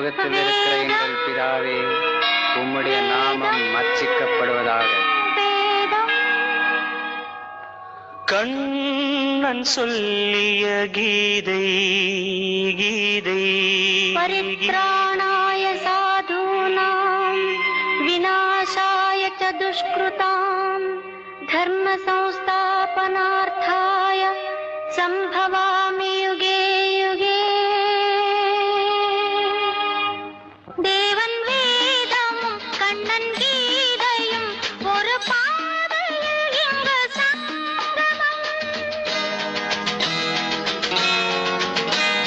பரலோகத்தில் இருக்கிற எங்கள் பிதாவே, உம்முடைய நாமம் அர்ச்சிக்கப்படுவதாக. கண்ணன் சொல்லிய கீதை கீதை பரித்ராணாய சாதூனாம் விநாசாய ச துஷ்கிருதாம் தர்ம சம்ஸ்தாபனார்த்தாய சம்பவாமி யுகே யுகே. தேவன் வேதமும் கண்ணன் கீதையும் ஒரு பாதையில் இங்கு சங்கமம்.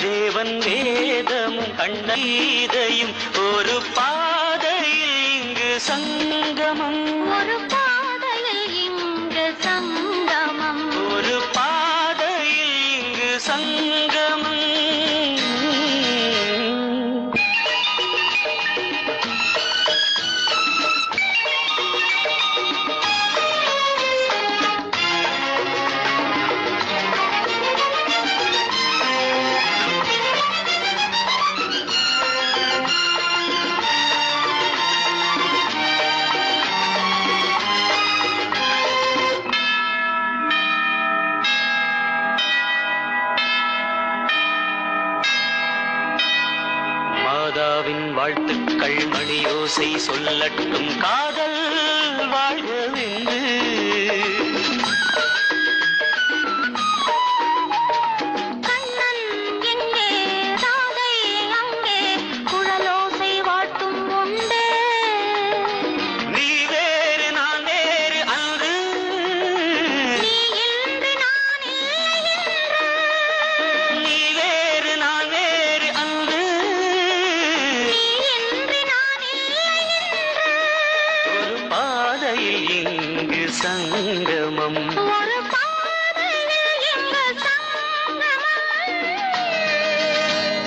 தேவன் வேதமும் கண்ணன் கீதையும் ஒரு பாதையில் இங்கு சங்கமம். ஒரு பாதையில் இங்கு சங்கமம். ஒரு பாதையில் இங்கு சங்கமம். மாதாவின் வாழ்த்துக்கள் மணியோசை சொல்லட்டும், காதல் வாழ்கவென்று. கண்ணன் எங்கே ராதை அங்கே குழலோசை வாழ்த்தும் உண்டு. நீ வேறு நான் வேறு அன்று, நீ இன்று நான் இல்லை என்று. நீ வேறு நான் வேறு அன்று. நீ இன்று நான் இல்லை என்று. ஒரு பாதையில் இங்கு சங்கமம். ஒரு பாதையில் இங்கு சங்கமம்.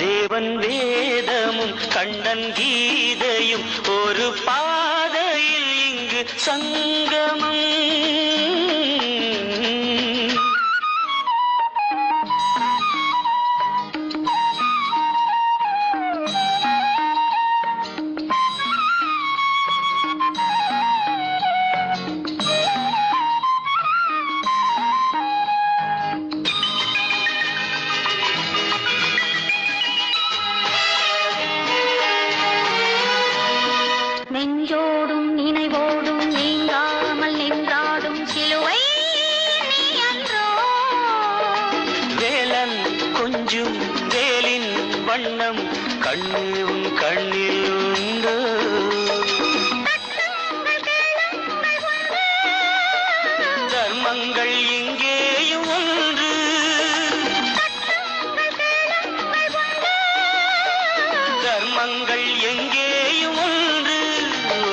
தேவன் வேதமும் கண்ணன் கீதையும் ஒரு பாதையில் இங்கு சங்கமம். நெஞ்சோடும் நினைவோடும் நீங்காமல் நின்றாடும் சிலுவை நீ அன்றோ. வேலன் கொஞ்சும் வேலின் வண்ணம் கண்ணும் கண்ணில் உண்டு. தர்மங்கள் இங்கேயும் ஒன்று. தர்மங்கள் எங்கேயும் ஒன்று.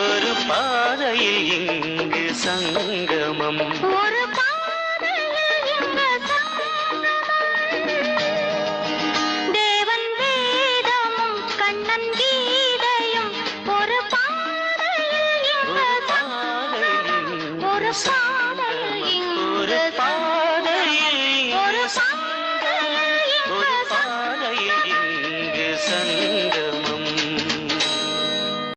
ஒரு பாதையில் இங்கு சங்கமம். ஒரு பாதையில் இங்கு சங்கமம். தேவன் வேதமும் கண்ணன் கீதையும் ஒரு பாதையில் இங்கு ஒரு பாதையில் ஒரு பாதையில் இங்கு